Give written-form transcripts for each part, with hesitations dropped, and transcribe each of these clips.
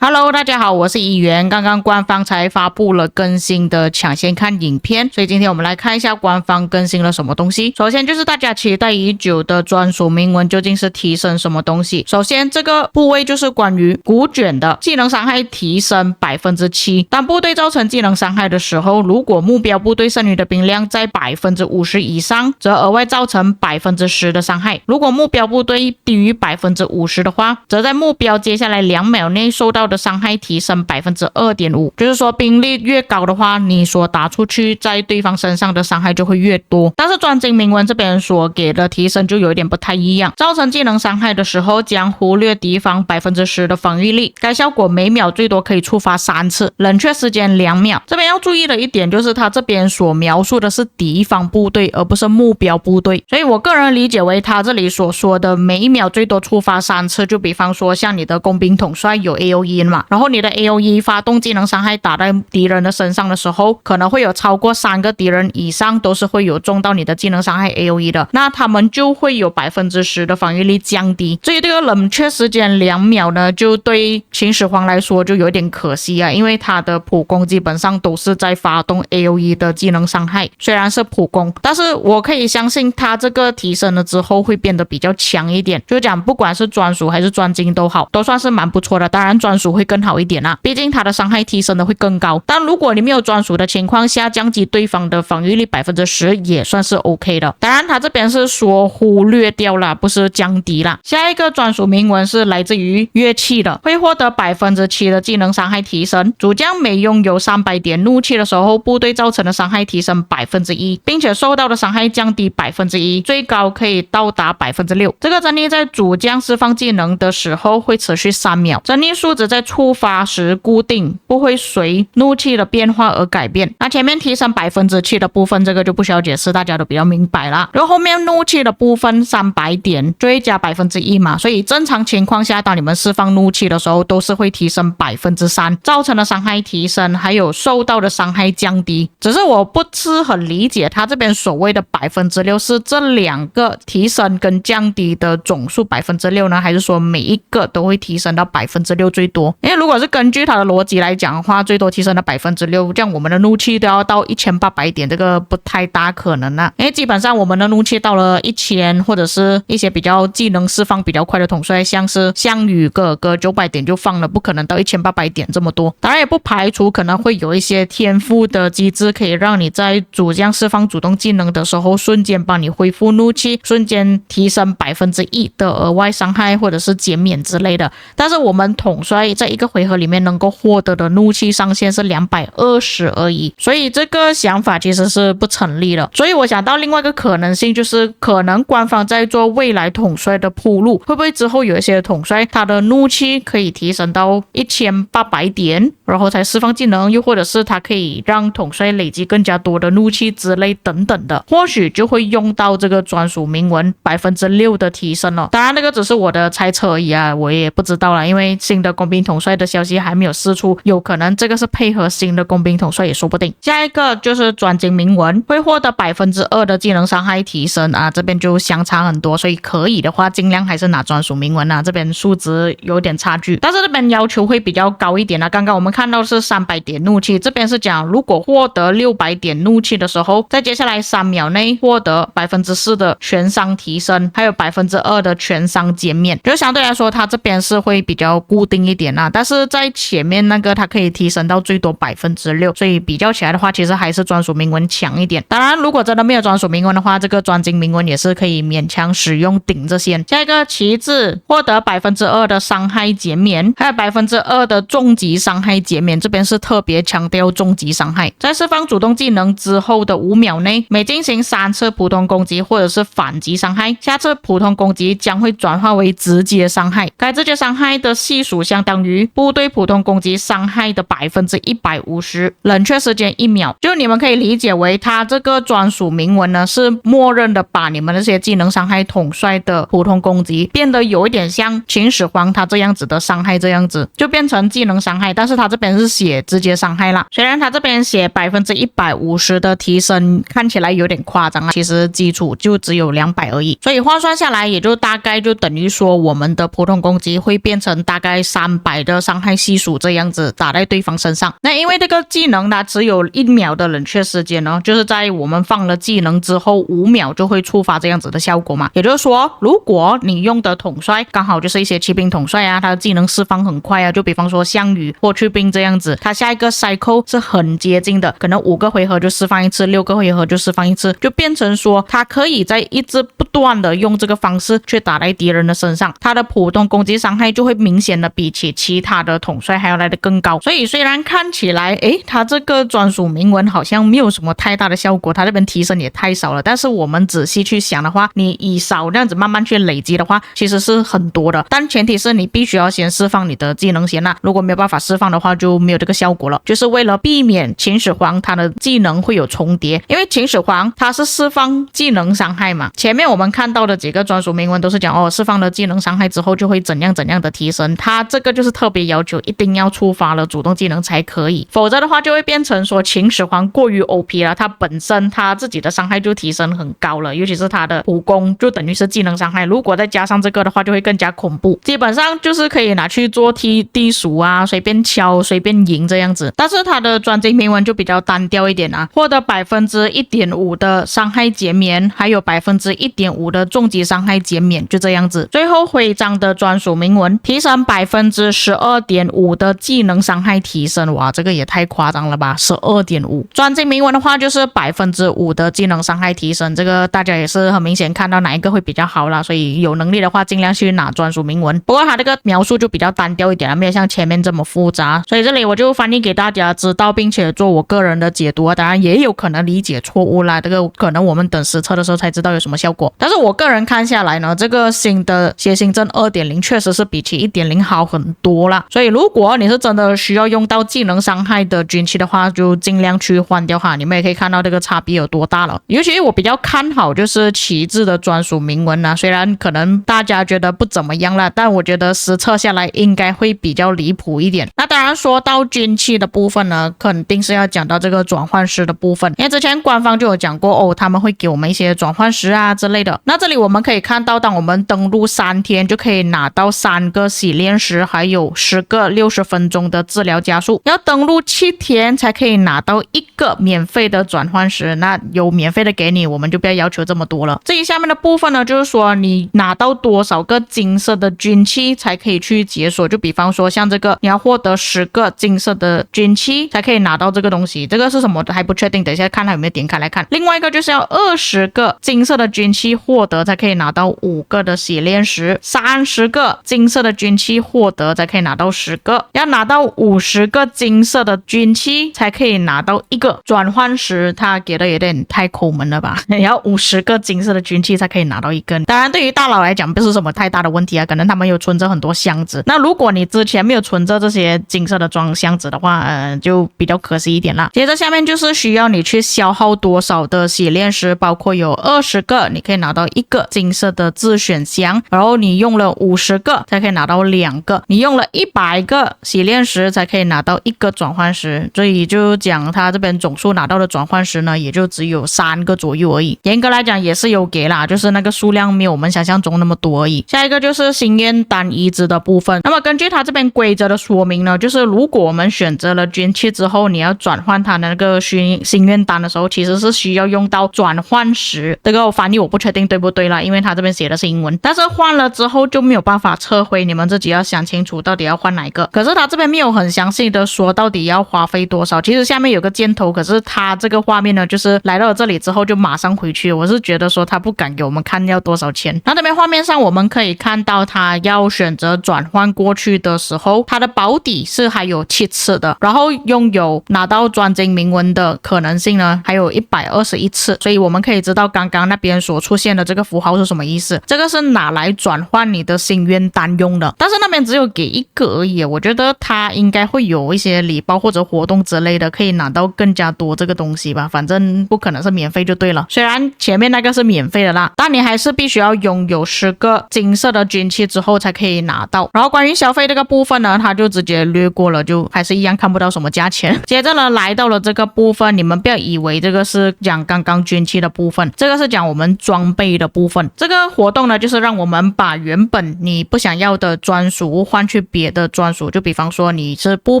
Hello， 大家好，我是议员。刚刚官方才发布了更新的抢先看影片，所以今天我们来看一下官方更新了什么东西。首先就是大家期待已久的专属铭文究竟是提升什么东西。首先这个部位就是关于古卷的技能伤害提升 7%。当部队造成技能伤害的时候，如果目标部队剩余的兵量在 50% 以上，则额外造成 10% 的伤害。如果目标部队低于 50% 的话，则在目标接下来2秒内受到的伤害提升 2.5%， 就是说兵力越高的话，你所打出去在对方身上的伤害就会越多。但是专精铭文这边所给的提升就有一点不太一样，造成技能伤害的时候将忽略敌方 10% 的防御力，该效果每秒最多可以触发3次，冷却时间2秒。这边要注意的一点就是他这边所描述的是敌方部队而不是目标部队，所以我个人理解为他这里所说的每一秒最多触发3次，就比方说像你的工兵统帅有 AOE 嘛，然后你的 AOE 发动技能伤害打在敌人的身上的时候，可能会有超过3个敌人以上都是会有中到你的技能伤害 AOE 的，那他们就会有 10% 的防御力降低。所以这个冷却时间2秒呢，就对秦始皇来说就有点可惜啊，因为他的普攻基本上都是在发动 AOE 的技能伤害，虽然是普攻，但是我可以相信他这个提升了之后会变得比较强一点，就讲不管是专属还是专精都好，都算是蛮不错的。当然专属会更好一点啦，毕竟它的伤害提升的会更高。但如果你没有专属的情况下，降低对方的防御力 10% 也算是 OK 的。当然它这边是说忽略掉了，不是降低啦。下一个专属铭文是来自于乐器的，会获得 7% 的技能伤害提升。主将每拥有300点怒气的时候，部队造成的伤害提升 1%， 并且受到的伤害降低 1%， 最高可以到达 6%。这个阵地在主将释放技能的时候会持续3秒，阵地数值在触发时固定，不会随怒气的变化而改变。那前面提升 7% 的部分，这个就不需要解释，大家都比较明白啦。然后后面怒气的部分300点就会加 1% 嘛，所以正常情况下，当你们释放怒气的时候，都是会提升 3%， 造成的伤害提升，还有受到的伤害降低。只是我不是很理解他这边所谓的 6% 是这2个提升跟降低的总数 6% 呢，还是说每一个都会提升到 6% 最多？因为如果是根据他的逻辑来讲的话，最多提升到 6%， 这样我们的怒气都要到1800点，这个不太大可能啊。因为基本上我们的怒气到了1000，或者是一些比较技能释放比较快的统帅，像是项羽哥哥900点就放了，不可能到1800点这么多。当然也不排除可能会有一些天赋的机制，可以让你在主将释放主动技能的时候，瞬间帮你恢复怒气，瞬间提升 1% 的额外伤害，或者是减免之类的。但是我们统帅在一个回合里面能够获得的怒气上限是220而已，所以这个想法其实是不成立的。所以我想到另外一个可能性，就是可能官方在做未来统帅的铺路，会不会之后有一些统帅他的怒气可以提升到1800点，然后才释放技能，又或者是他可以让统帅累积更加多的怒气之类等等的，或许就会用到这个专属铭文 6% 的提升了。当然那个只是我的猜测而已啊，我也不知道啦，因为新的工兵统帅的消息还没有释出，有可能这个是配合新的工兵统帅也说不定。下一个就是专精铭文，会获得 2% 的技能伤害提升啊，这边就相差很多，所以可以的话尽量还是拿专属铭文啊，这边数值有点差距，但是这边要求会比较高一点啊。刚刚我们看到是300点怒气，这边是讲如果获得600点怒气的时候，在接下来3秒内获得 4% 的全伤提升，还有 2% 的全伤减免，就相对来说它这边是会比较固定一点啊，但是在前面那个它可以提升到最多 6%， 所以比较起来的话其实还是专属铭文强一点。当然如果真的没有专属铭文的话，这个专精铭文也是可以勉强使用顶着先。下一个旗帜获得 2% 的伤害减免，还有 2% 的重击伤害减免，这边是特别强调重击伤害。在释放主动技能之后的5秒内，每进行3次普通攻击或者是反击伤害，下次普通攻击将会转化为直接伤害，该直接伤害的系数相当等于部队普通攻击伤害的150%，冷却时间1秒。就你们可以理解为它这个专属铭文呢是默认的把你们那些技能伤害统帅的普通攻击变得有一点像秦始皇他这样子的伤害，这样子就变成技能伤害，但是他这边是写直接伤害啦。虽然他这边写150%的提升看起来有点夸张啊，其实基础就只有200而已，所以换算下来也就大概就等于说我们的普通攻击会变成大概300的伤害系数这样子打在对方身上。那因为这个技能它只有1秒的冷却时间呢，就是在我们放了技能之后5秒就会触发这样子的效果嘛。也就是说如果你用的统帅刚好就是一些骑兵统帅啊，他的技能释放很快啊，就比方说项羽或去兵这样子，他下一个 cycle 是很接近的，可能5个回合就释放一次，6个回合就释放一次，就变成说他可以在一直不断的用这个方式去打在敌人的身上，他的普通攻击伤害就会明显的比起其他的统帅还要来得更高。所以虽然看起来他这个专属铭文好像没有什么太大的效果，他这边提升也太少了，但是我们仔细去想的话，你以少这样子慢慢去累积的话其实是很多的，但前提是你必须要先释放你的技能先如果没有办法释放的话就没有这个效果了，就是为了避免秦始皇他的技能会有重叠，因为秦始皇他是释放技能伤害嘛，前面我们看到的几个专属铭文都是讲释放了技能伤害之后就会怎样怎样的提升，他这个就是特别要求一定要触发了主动技能才可以，否则的话就会变成说秦始皇过于 OP 了，他本身他自己的伤害就提升很高了，尤其是他的普攻就等于是技能伤害，如果再加上这个的话就会更加恐怖，基本上就是可以拿去做地鼠啊，随便敲随便赢这样子。但是他的专精铭文就比较单调一点获得1.5%的伤害减免，还有1.5%的重击伤害减免，就这样子。最后徽章的专属铭文提升12.5%的技能伤害提升，哇，这个也太夸张了吧，12.5%。专精铭文的话就是5%的技能伤害提升，这个大家也是很明显看到哪一个会比较好啦，所以有能力的话尽量去拿专属铭文。不过它这个描述就比较单调一点没有像前面这么复杂，所以这里我就翻译给大家知道，并且做我个人的解读当然也有可能理解错误啦，这个可能我们等实测的时候才知道有什么效果。但是我个人看下来呢，这个新的血腥阵 2.0 确实是比起 1.0 好很多啦，所以如果你是真的需要用到技能伤害的军器的话，就尽量去换掉它，你们也可以看到这个差别有多大了。尤其我比较看好就是旗帜的专属铭文虽然可能大家觉得不怎么样啦，但我觉得实测下来应该会比较离谱一点。那当然说到军器的部分呢，肯定是要讲到这个转换石的部分，因为之前官方就有讲过他们会给我们一些转换石啊之类的。那这里我们可以看到，当我们登录3天就可以拿到3个洗炼石，还有10个60分钟的治疗加速，要登录7天才可以拿到1个免费的转换石，那有免费的给你，我们就不要要求这么多了。至于下面的部分呢，就是说你拿到多少个金色的军器才可以去解锁，就比方说像这个你要获得10个金色的军器才可以拿到这个东西，这个是什么还不确定，等一下看它有没有点开来看。另外一个就是要20个金色的军器获得才可以拿到5个的洗炼石，30个金色的军器获得才可以拿到10个，要拿到50个金色的军器才可以拿到1个转换石，它给的有点太抠门了吧也要50个金色的军器才可以拿到1个。当然对于大佬来讲不是什么太大的问题可能他们有存着很多箱子，那如果你之前没有存着这些金色的装箱子的话就比较可惜一点啦。接着下面就是需要你去消耗多少的洗炼石，包括有20个你可以拿到1个金色的自选箱，然后你用了50个才可以拿到2个，你用了100个洗炼石才可以拿到1个转换石，所以就讲他这边总数拿到的转换石呢也就只有3个左右而已，严格来讲也是有给啦，就是那个数量没有我们想象中那么多而已。下一个就是心愿单移植的部分，那么根据他这边规则的说明呢，就是如果我们选择了军器之后，你要转换他的那个心愿单的时候，其实是需要用到转换石，这个翻译我不确定对不对啦，因为他这边写的是英文，但是换了之后就没有办法撤回，你们自己要想清楚到底要换哪一个。可是他这边没有很详细的说到底要花费多少，其实下面有个箭头头，可是他这个画面呢，就是来到了这里之后就马上回去。我是觉得说他不敢给我们看要多少钱。那这边画面上我们可以看到，他要选择转换过去的时候，他的保底是还有7次的，然后拥有拿到专精铭文的可能性呢还有121次，所以我们可以知道刚刚那边所出现的这个符号是什么意思。这个是拿来转换你的心愿单用的，但是那边只有给1个而已。我觉得他应该会有一些礼包或者活动之类的，可以拿到更加多这个东西吧，反正不可能是免费就对了。虽然前面那个是免费的啦，但你还是必须要拥有10个金色的军器之后才可以拿到。然后关于消费这个部分呢，他就直接略过了，就还是一样看不到什么价钱。接着呢，来到了这个部分，你们不要以为这个是讲刚刚军器的部分，这个是讲我们装备的部分。这个活动呢，就是让我们把原本你不想要的专属物换去别的专属，就比方说你是步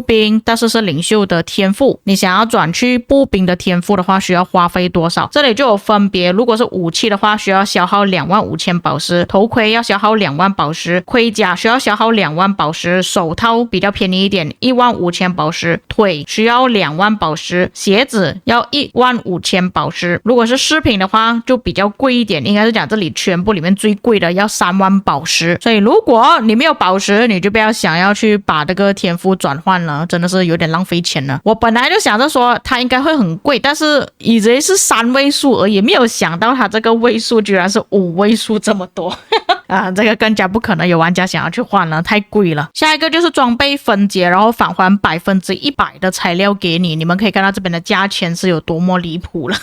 兵，但是是领袖的天赋，你想要转去步兵的天赋的话，需要花费多少？这里就有分别，如果是武器的话，需要消耗25000宝石，头盔要消耗2万宝石，盔甲需要消耗2万宝石，手套比较便宜一点15000宝石，腿需要2万宝石，鞋子要15000宝石。如果是饰品的话就比较贵一点，应该是讲这里全部里面最贵的要3万宝石。所以如果你没有宝石，你就不要想要去把这个天赋转换了，真的是有点浪费钱了。我本来就想着说它应该会很贵，但是以为是3位数而已，没有想到它这个位数居然是5位数这么多这个更加不可能有玩家想要去换了，太贵了。下一个就是装备分解，然后返还100%的材料给你。你们可以看到这边的价钱是有多么离谱了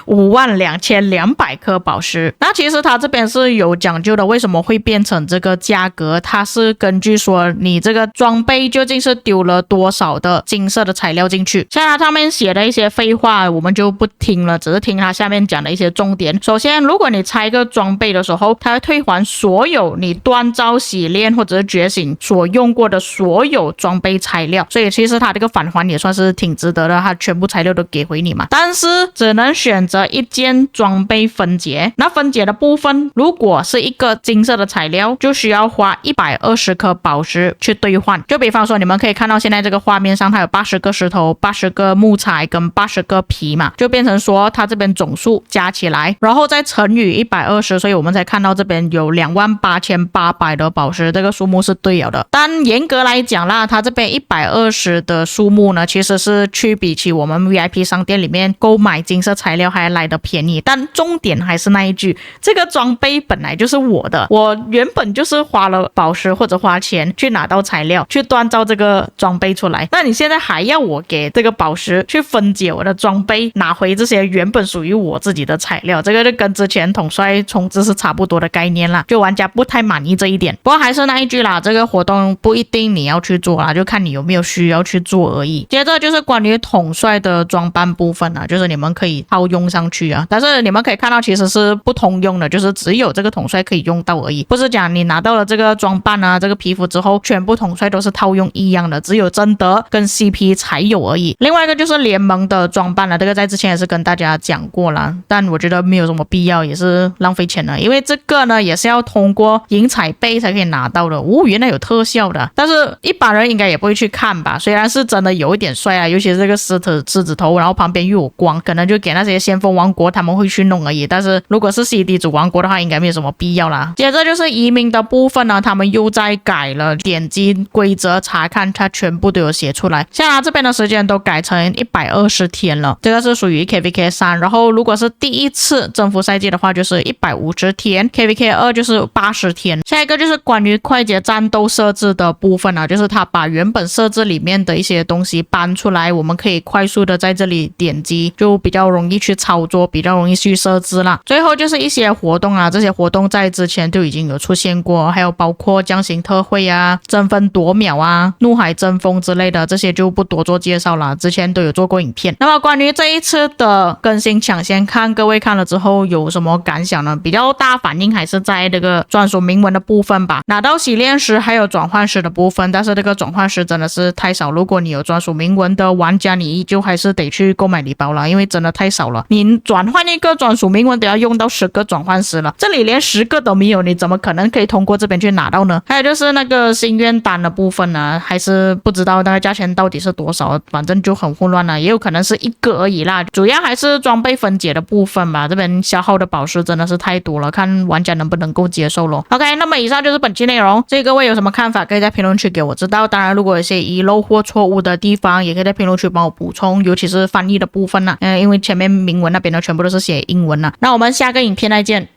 52200颗宝石。那其实它这边是有讲究的，为什么会变成这个价格？它是根据说你这个装备究竟是丢了多少的金色的材料进去。像它上面写的一些废话我们就不听了，只是听它下面讲的一些重点。首先，如果你拆一个装备的时候，它会退还所有你锻造、洗炼或者是觉醒所用过的所有装备材料，所以其实它这个返还也算是挺值得的，它全部材料都给回你嘛。但是只能选择一件装备分解，那分解的部分如果是一个金色的材料，就需要花120颗宝石去兑换。就比方说你们可以看到现在这个画面上它有80个石头、80个木材跟80个皮嘛，就变成说它这边总数加起来，然后再乘以120，所以我们才看到这边有28800的宝石，这个数目是对了的。但严格来讲啦，它这边120的数目呢，其实是去比起我们 VIP 商店里面购买金色材料还来的便宜。但重点还是那一句，这个装备本来就是我的，我原本就是花了宝石或者花钱去拿到材料去锻造这个装备出来，那你现在还要我给这个宝石去分解我的装备，拿回这些原本属于我自己的材料，这个就跟之前统帅充值是差不多的概念啦，就玩家不太满意这一点。不过还是那一句啦，这个活动不一定你要去做啦，就看你有没有需要去做而已。接着就是关于统帅的装扮部分啊，就是你们可以套用上去啊，但是你们可以看到其实是不通用的，就是只有这个统帅可以用到而已，不是讲你拿到了这个装扮啊这个皮肤之后全部统帅都是套用一样的，只有贞德跟 CP 才有而已。另外一个就是联盟的装扮了，这个在之前也是跟大家讲过了，但我觉得没有什么必要，也是浪费钱了，因为这个呢也是要通过赢彩杯才可以拿到的。原来有特效的，但是一般人应该也不会去看吧，虽然是真的有一点帅啊，尤其是这个狮子头，然后旁边又有光，可能就给那些先锋王国他们会去弄而已，但是如果是 CD 主王国的话应该没有什么必要啦。接着就是移民的部分呢，他们又在改了，点击规则查看它全部都有写出来，像它这边的时间都改成120天了，这个是属于 KVK 3，然后如果是第一次征服赛季的话就是150天， KVK 2就是80天。下一个就是关于快捷战斗设置的部分啊，就是它把原本设置里面的一些东西搬出来，我们可以快速的在这里点击，就比较容易去操作，比较容易去设置啦。最后就是一些活动啊，这些活动在之前就已经有出现过，还有包括将行特惠啊、争分夺秒啊、怒海争锋之类的，这些就不多做介绍啦，之前都有做过影片。那么关于这一次的更新抢先看，各位看了之后有什么感想呢？比较大反应还是在这这个专属铭文的部分吧。拿到洗炼石还有转换石的部分，但是这个转换石真的是太少，如果你有专属铭文的玩家，你依旧还是得去购买礼包了，因为真的太少了，你转换一个专属铭文都要用到10个转换石了，这里连10个都没有，你怎么可能可以通过这边去拿到呢？还有就是那个心愿单的部分呢，还是不知道那个价钱到底是多少，反正就很混乱了，也有可能是1个而已啦，主要还是装备分解的部分吧，这边消耗的宝石真的是太多了，看玩家能不能够接受咯。 OK， 那么以上就是本期内容，所以各位有什么看法可以在评论区给我知道，当然如果有些遗漏或错误的地方也可以在评论区帮我补充，尤其是翻译的部分因为前面铭文那边呢全部都是写英文那我们下个影片再见。